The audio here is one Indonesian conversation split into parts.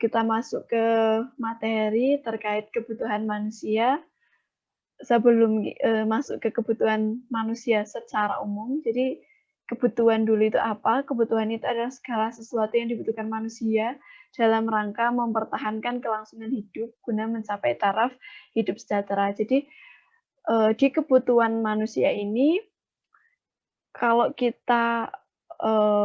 kita masuk ke materi terkait kebutuhan manusia, sebelum masuk ke kebutuhan manusia secara umum. Jadi kebutuhan dulu itu apa? Kebutuhan itu adalah segala sesuatu yang dibutuhkan manusia dalam rangka mempertahankan kelangsungan hidup guna mencapai taraf hidup sejahtera. Jadi di kebutuhan manusia ini, kalau kita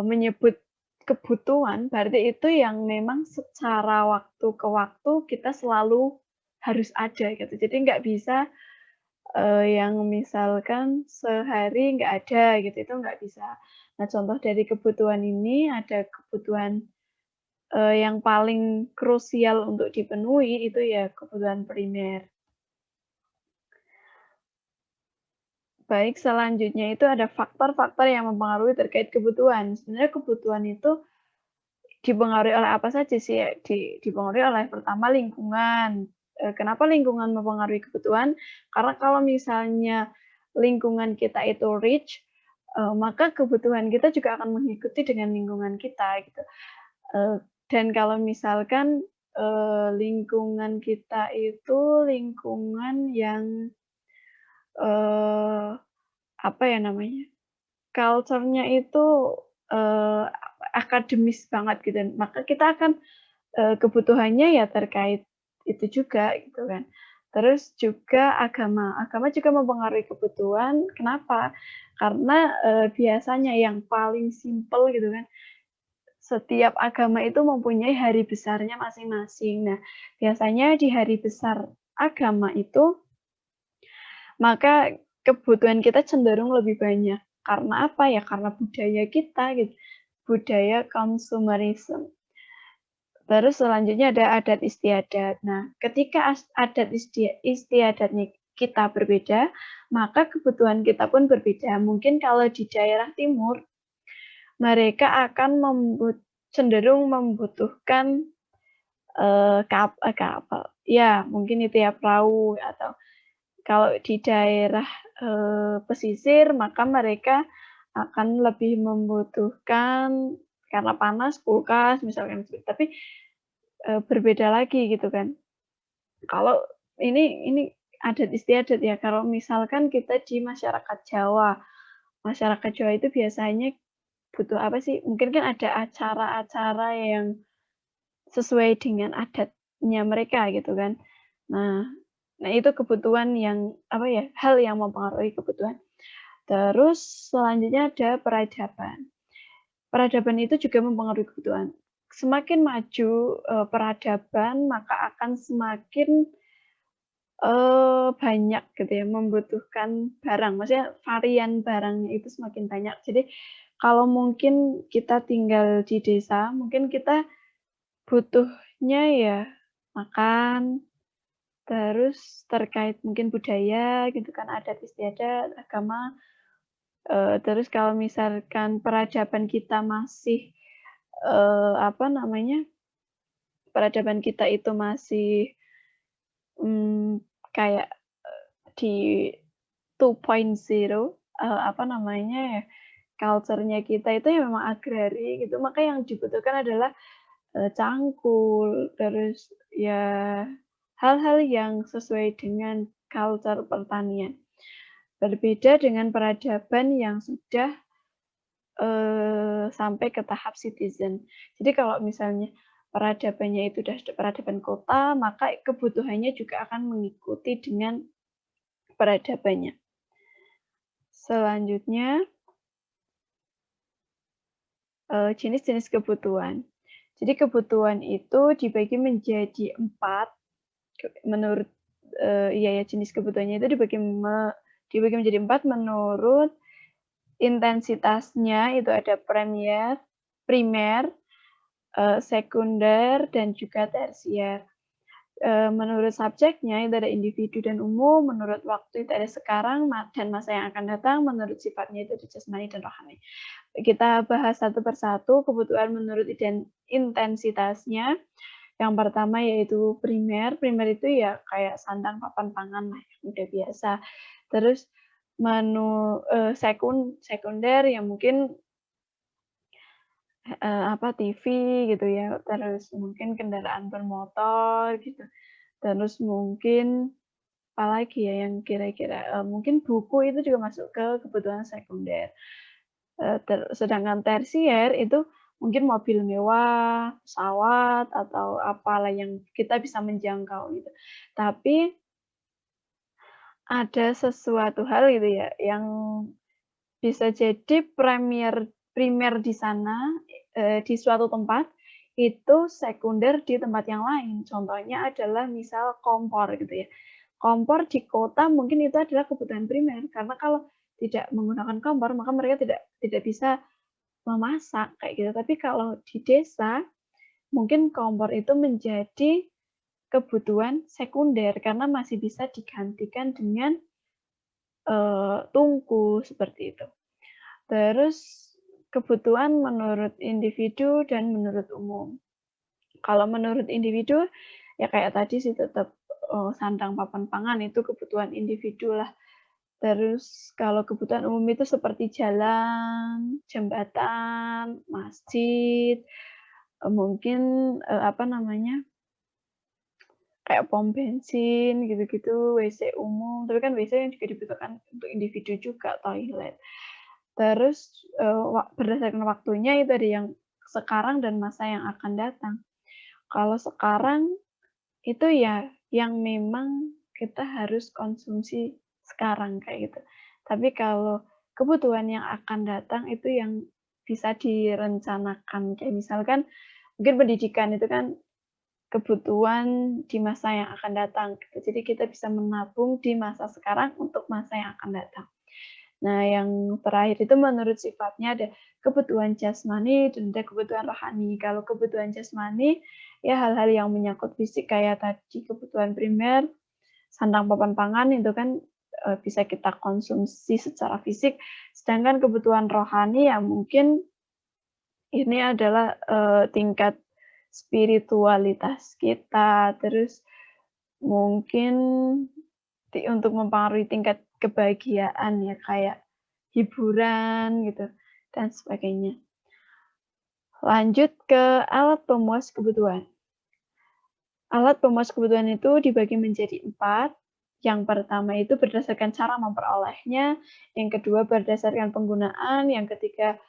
menyebut kebutuhan, berarti itu yang memang secara waktu ke waktu kita selalu harus ada gitu. Jadi nggak bisa yang misalkan sehari nggak ada gitu, itu nggak bisa. Nah, contoh dari kebutuhan ini ada kebutuhan yang paling krusial untuk dipenuhi itu ya kebutuhan primer. Baik, selanjutnya itu ada faktor-faktor yang mempengaruhi terkait kebutuhan. Sebenarnya kebutuhan itu dipengaruhi oleh apa saja sih ya? Dipengaruhi oleh pertama lingkungan. Kenapa lingkungan mempengaruhi kebutuhan? Karena kalau misalnya lingkungan kita itu rich, maka kebutuhan kita juga akan mengikuti dengan lingkungan kita gitu. Dan kalau misalkan lingkungan kita itu lingkungan yang apa ya namanya? Culture-nya itu akademis banget gitu, maka kita akan kebutuhannya ya terkait itu juga gitu kan. Terus juga agama, agama juga mempengaruhi kebutuhan, kenapa? Karena biasanya yang paling simpel gitu kan, setiap agama itu mempunyai hari besarnya masing-masing. Nah, biasanya di hari besar agama itu, maka kebutuhan kita cenderung lebih banyak. Karena apa ya? Karena budaya kita gitu, budaya consumerism. Terus selanjutnya ada adat istiadat. Nah, ketika adat istiadatnya kita berbeda, maka kebutuhan kita pun berbeda. Mungkin kalau di daerah timur, mereka akan cenderung membutuhkan kapal. Ya, mungkin itu ya perahu, atau kalau di daerah pesisir, maka mereka akan lebih membutuhkan karena panas kulkas misalkan gitu. Tapi berbeda lagi gitu kan. Kalau ini adat istiadat ya, kalau misalkan kita di masyarakat Jawa itu biasanya butuh apa sih, mungkin kan ada acara-acara yang sesuai dengan adatnya mereka gitu kan. Nah nah itu kebutuhan yang apa ya, hal yang mempengaruhi kebutuhan. Terus selanjutnya ada peradaban. Peradaban itu juga mempengaruhi kebutuhan. Semakin maju peradaban, maka akan semakin banyak gitu ya, membutuhkan barang, maksudnya varian barangnya itu semakin banyak. Jadi kalau mungkin kita tinggal di desa, mungkin kita butuhnya ya makan, terus terkait mungkin budaya gitu kan, adat istiadat, agama, terus kalau misalkan peradaban kita masih, apa namanya, peradaban kita itu masih, kayak di 2.0, apa namanya ya, culture-nya kita itu ya memang agrari gitu, maka yang dibutuhkan adalah, cangkul, terus ya hal-hal yang sesuai dengan culture pertanian. Berbeda dengan peradaban yang sudah, sampai ke tahap citizen. Jadi kalau misalnya peradabannya itu sudah peradaban kota, maka kebutuhannya juga akan mengikuti dengan peradabannya. Selanjutnya, jenis-jenis kebutuhan. Jadi kebutuhan itu dibagi menjadi 4, menurut jenis kebutuhannya itu dibagi menjadi 4 menurut intensitasnya, itu ada primer, sekunder, dan juga tersier. Menurut subjeknya itu ada individu dan umum, menurut waktu itu ada sekarang dan masa yang akan datang, menurut sifatnya itu ada jasmani dan rohani. Kita bahas satu persatu kebutuhan menurut intensitasnya. Yang pertama yaitu primer. Primer itu ya kayak sandang, papan, pangan lah, yang udah biasa. Terus sekunder yang mungkin TV gitu ya, terus mungkin kendaraan bermotor gitu, terus mungkin apalagi ya yang kira-kira, mungkin buku itu juga masuk ke kebutuhan sekunder. Sedangkan tersier itu mungkin mobil mewah, pesawat, atau apalah yang kita bisa menjangkau gitu. Tapi ada sesuatu hal gitu ya, yang bisa jadi primer primer di sana, di suatu tempat, itu sekunder di tempat yang lain. Contohnya adalah misal kompor gitu ya. Kompor di kota mungkin itu adalah kebutuhan primer, karena kalau tidak menggunakan kompor, maka mereka tidak bisa memasak kayak gitu. Tapi kalau di desa, mungkin kompor itu menjadi kebutuhan sekunder karena masih bisa digantikan dengan, tungku seperti itu. Terus kebutuhan menurut individu dan menurut umum. Kalau menurut individu, ya kayak tadi sih tetap, sandang papan pangan itu kebutuhan individu lah. Terus kalau kebutuhan umum itu seperti jalan, jembatan, masjid, mungkin, apa namanya, kayak pom bensin gitu-gitu, WC umum, tapi kan WC yang juga dibutuhkan untuk individu juga, toilet. Terus, berdasarkan waktunya itu ada yang sekarang dan masa yang akan datang. Kalau sekarang itu ya yang memang kita harus konsumsi sekarang kayak gitu. Tapi kalau kebutuhan yang akan datang itu yang bisa direncanakan. Kayak misalkan mungkin pendidikan itu kan kebutuhan di masa yang akan datang gitu. Jadi kita bisa menabung di masa sekarang untuk masa yang akan datang. Nah, yang terakhir itu menurut sifatnya ada kebutuhan jasmani dan ada kebutuhan rohani. Kalau kebutuhan jasmani, ya hal-hal yang menyangkut fisik kayak tadi kebutuhan primer, sandang papan pangan itu kan bisa kita konsumsi secara fisik. Sedangkan kebutuhan rohani ya mungkin ini adalah tingkat spiritualitas kita, terus mungkin untuk mempengaruhi tingkat kebahagiaan ya, kayak hiburan gitu, dan sebagainya. Lanjut ke alat pemuas kebutuhan. Alat pemuas kebutuhan itu dibagi menjadi 4. Yang pertama itu berdasarkan cara memperolehnya, yang kedua berdasarkan penggunaan, yang ketiga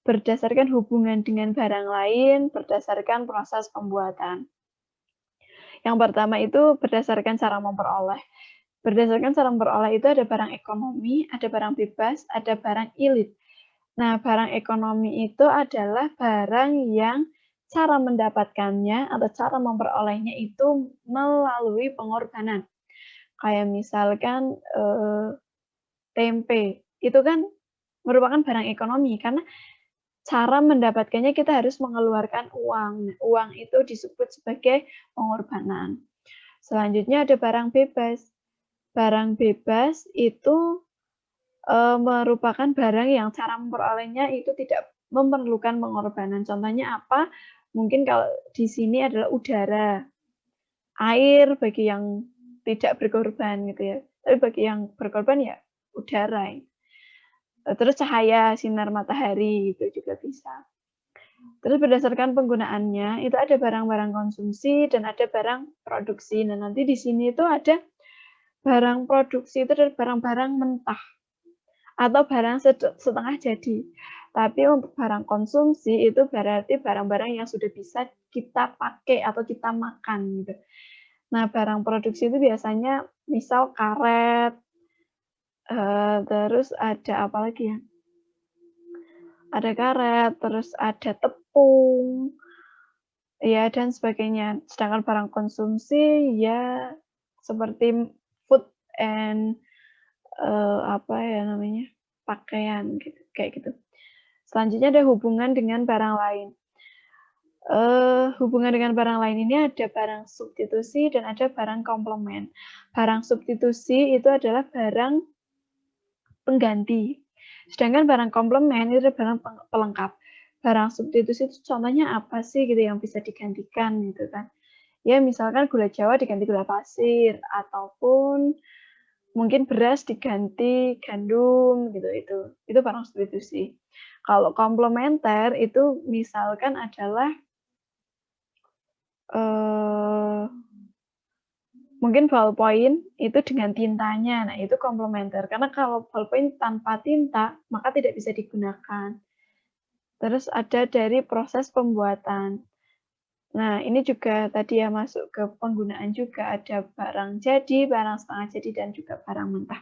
berdasarkan hubungan dengan barang lain, berdasarkan proses pembuatan. Yang pertama itu berdasarkan cara memperoleh. Berdasarkan cara memperoleh itu ada barang ekonomi, ada barang bebas, ada barang ilit. Nah, barang ekonomi itu adalah barang yang cara mendapatkannya atau cara memperolehnya itu melalui pengorbanan. Kayak misalkan, tempe, itu kan merupakan barang ekonomi karena cara mendapatkannya kita harus mengeluarkan uang. Nah, uang itu disebut sebagai pengorbanan. Selanjutnya ada barang bebas. Barang bebas itu, merupakan barang yang cara memperolehnya itu tidak memerlukan pengorbanan. Contohnya apa? Mungkin kalau di sini adalah udara, air bagi yang tidak berkorban gitu ya, tapi bagi yang berkorban ya udara. Terus cahaya sinar matahari itu juga bisa. Terus berdasarkan penggunaannya, itu ada barang-barang konsumsi dan ada barang produksi. Nah, nanti di sini itu ada barang produksi itu adalah barang-barang mentah atau barang setengah jadi. Tapi untuk barang konsumsi itu berarti barang-barang yang sudah bisa kita pakai atau kita makan gitu. Nah, barang produksi itu biasanya misal karet, terus ada apa lagi ya? Ada karet, terus ada tepung, ya dan sebagainya. Sedangkan barang konsumsi ya seperti food and, apa ya namanya, pakaian gitu, kayak gitu. Selanjutnya ada hubungan dengan barang lain. Hubungan dengan barang lain ini ada barang substitusi dan ada barang komplement. Barang substitusi itu adalah barang pengganti. Sedangkan barang komplement itu adalah barang pelengkap. Barang substitusi itu contohnya apa sih gitu yang bisa digantikan gitu kan. Ya misalkan gula Jawa diganti gula pasir ataupun mungkin beras diganti gandum gitu itu barang substitusi. Kalau komplementer itu misalkan adalah, eee, mungkin ballpoint itu dengan tintanya, nah itu komplementer. Karena kalau ballpoint tanpa tinta, maka tidak bisa digunakan. Terus ada dari proses pembuatan. Nah, ini juga tadi ya masuk ke penggunaan juga, ada barang jadi, barang setengah jadi, dan juga barang mentah.